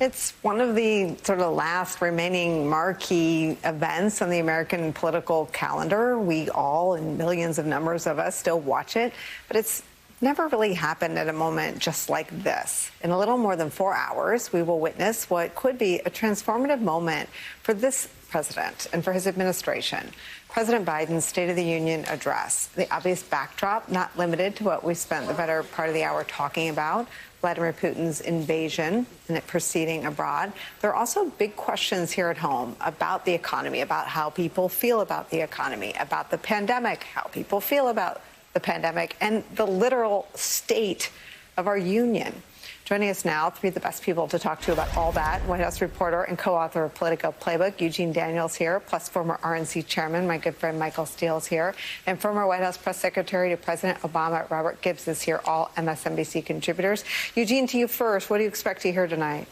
It's one of the sort of last remaining marquee events on the American political calendar. We all, and millions of numbers of us, still watch it, but it's never really happened at a moment just like this. In a little more than 4 hours, we will witness what could be a transformative moment for this president and for his administration. President Biden's State of the Union address, the obvious backdrop, not limited to what we spent the better part of the hour talking about, Vladimir Putin's invasion and it proceeding abroad. There are also big questions here at home about the economy, about how people feel about the economy, about the pandemic, how people feel about the pandemic, and the literal state of our union. Joining us now, three of the best people to talk to about all that. White House reporter and co-author of Politico Playbook, Eugene Daniels here, plus former RNC chairman, my good friend Michael Steele is here, and former White House press secretary to President Obama, Robert Gibbs is here, all MSNBC contributors. Eugene, to you first, what do you expect to hear tonight?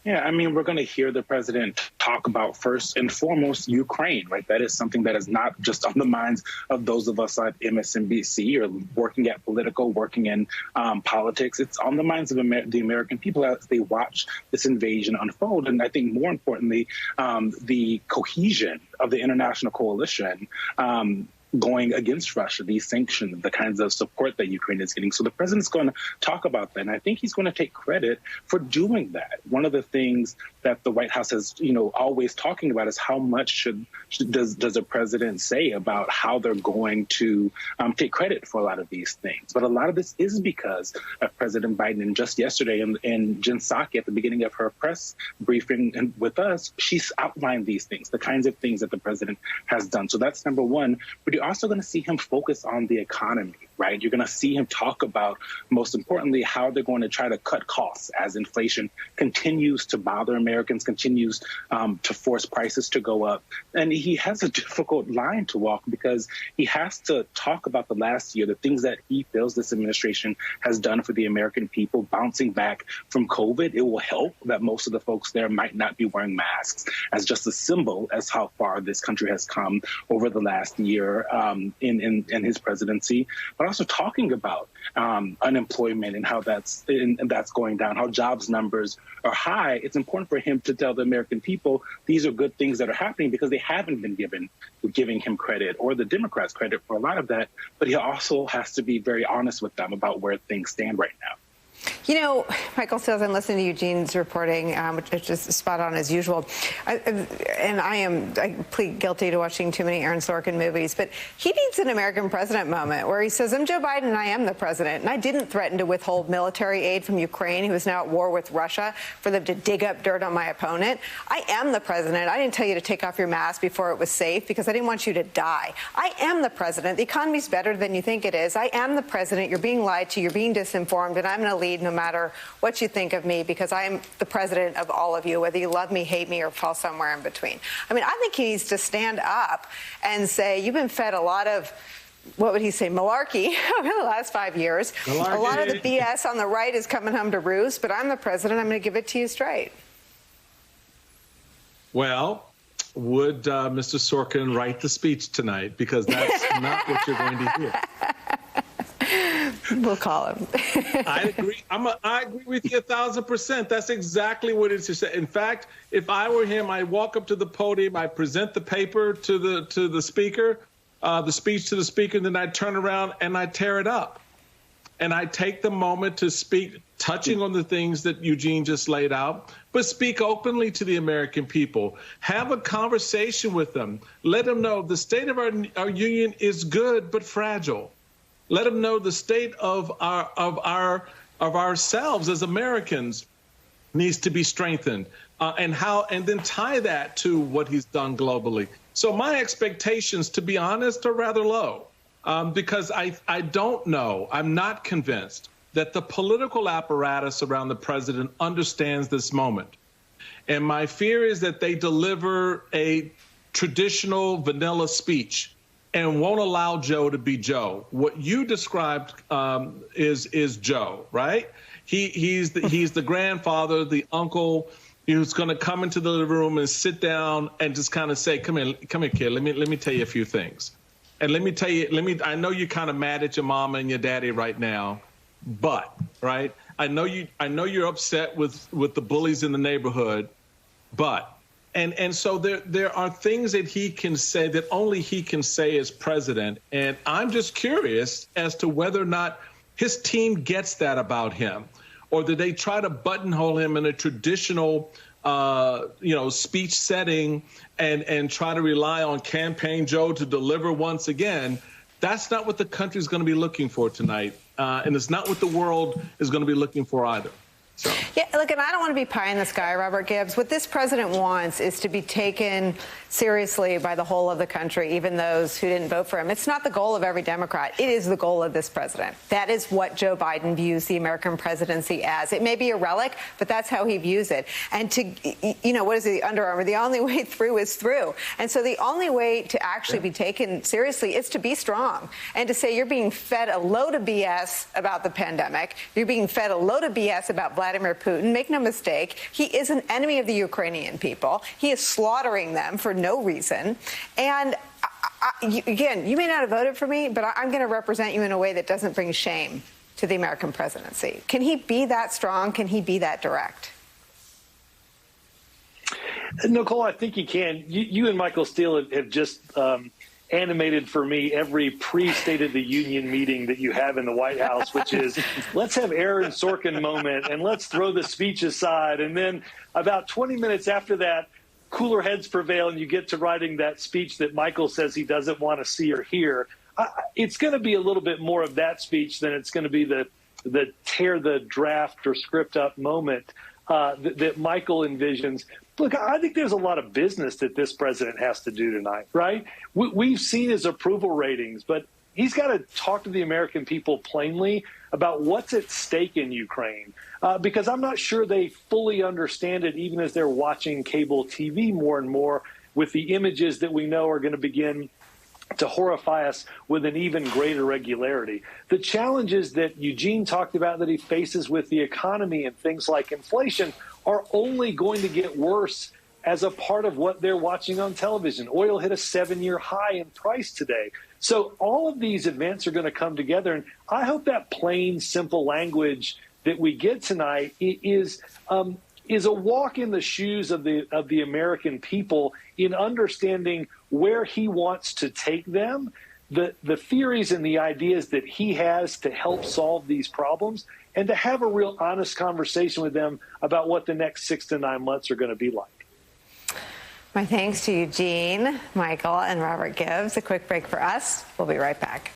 Yeah, I mean, we're going to hear the president talk about, first and foremost, Ukraine, right? That is something that is not just on the minds of those of us at MSNBC or working at Politico, working in politics. It's on the minds of the American people as they watch this invasion unfold. And I think more importantly, the cohesion of the international coalition going against Russia, these sanctions, the kinds of support that Ukraine is getting. So the president's going to talk about that. And I think he's going to take credit for doing that. One of the things that the White House has, always talking about is how much does a president say about how they're going to take credit for a lot of these things. But a lot of this is because of President Biden. And just yesterday in Jen Psaki, at the beginning of her press briefing with us, she's outlined these things, the kinds of things that the president has done. So that's number one. But you're also going to see him focus on the economy, right? You're going to see him talk about, most importantly, how they're going to try to cut costs as inflation continues to bother Americans, continues to force prices to go up. And he has a difficult line to walk because he has to talk about the last year, the things that he feels this administration has done for the American people, bouncing back from COVID. It will help that most of the folks there might not be wearing masks, as just a symbol as how far this country has come over the last year in his presidency, but also talking about unemployment and how that's going down, how jobs numbers are high. It's important for him to tell the American people these are good things that are happening because they haven't been giving him credit or the Democrats credit for a lot of that. But he also has to be very honest with them about where things stand right now. Michael Steele, I'm listening to Eugene's reporting, which is spot on as usual. I plead guilty to watching too many Aaron Sorkin movies, but he needs an American president moment where he says, I'm Joe Biden and I am the president. And I didn't threaten to withhold military aid from Ukraine, who is now at war with Russia, for them to dig up dirt on my opponent. I am the president. I didn't tell you to take off your mask before it was safe because I didn't want you to die. I am the president. The economy's better than you think it is. I am the president. You're being lied to. You're being disinformed. And I'm going to lead no matter what you think of me, because I'm the president of all of you, whether you love me, hate me, or fall somewhere in between. I mean, I think he needs to stand up and say, you've been fed a lot of, what would he say, malarkey over the last 5 years. Malarkey. A lot of the BS on the right is coming home to roost, but I'm the president. I'm going to give it to you straight. Well, would Mr. Sorkin write the speech tonight? Because that's not what you're going to hear. We'll call him. I agree. I agree with you 1,000%. That's exactly what it is. In fact, if I were him, I'd walk up to the podium, I present the paper to the speaker, the speech to the speaker, and then I'd turn around and I'd tear it up. And I'd take the moment to speak, touching on the things that Eugene just laid out, but speak openly to the American people. Have a conversation with them. Let them know the state of our union is good but fragile. Let them know the state of ourselves as Americans needs to be strengthened, and then tie that to what he's done globally. So my expectations, to be honest, are rather low, because I don't know. I'm not convinced that the political apparatus around the president understands this moment. And my fear is that they deliver a traditional vanilla speech and won't allow Joe to be Joe. What you described is Joe, right? He's the grandfather, the uncle, who's going to come into the living room and sit down and just kind of say, "Come here, kid. Let me tell you a few things, and let me tell you. I know you're kind of mad at your mama and your daddy right now, but right, I know you're upset with the bullies in the neighborhood, but and so there are things that he can say that only he can say as president. And I'm just curious as to whether or not his team gets that about him, or do they try to buttonhole him in a traditional speech setting and try to rely on Campaign Joe to deliver once again. That's not what the country's going to be looking for tonight. And it's not what the world is going to be looking for either. So. Yeah, look, and I don't want to be pie in the sky, Robert Gibbs. What this president wants is to be taken seriously by the whole of the country, even those who didn't vote for him. It's not the goal of every Democrat. It is the goal of this president. That is what Joe Biden views the American presidency as. It may be a relic, but that's how he views it. And what is it, the Under Armour? The only way through is through. And so the only way to actually be taken seriously is to be strong and to say you're being fed a load of BS about the pandemic. You're being fed a load of BS about Vladimir Putin. Make no mistake, he is an enemy of the Ukrainian people. He is slaughtering them for no reason. And again, you may not have voted for me, but I'm going to represent you in a way that doesn't bring shame to the American presidency. Can he be that strong? Can he be that direct? Nicole, I think he can. You and Michael Steele have just animated for me every pre-State of the Union meeting that you have in the White House, which is let's have Aaron Sorkin moment and let's throw the speech aside. And then about 20 minutes after that, cooler heads prevail and you get to writing that speech that Michael says he doesn't want to see or hear. It's going to be a little bit more of that speech than it's going to be the tear the draft or script up moment that Michael envisions. Look, I think there's a lot of business that this president has to do tonight, right? We've seen his approval ratings, but he's got to talk to the American people plainly about what's at stake in Ukraine, because I'm not sure they fully understand it, even as they're watching cable TV more and more with the images that we know are going to begin to horrify us with an even greater regularity. The challenges that Eugene talked about that he faces with the economy and things like inflation are only going to get worse as a part of what they're watching on television. Oil hit a 7-year high in price today. So all of these events are going to come together. And I hope that plain, simple language that we get tonight is a walk in the shoes of the American people in understanding where he wants to take them, the theories and the ideas that he has to help solve these problems, and to have a real honest conversation with them about what the next 6 to 9 months are going to be like. My thanks to Eugene, Michael, and Robert Gibbs. A quick break for us. We'll be right back.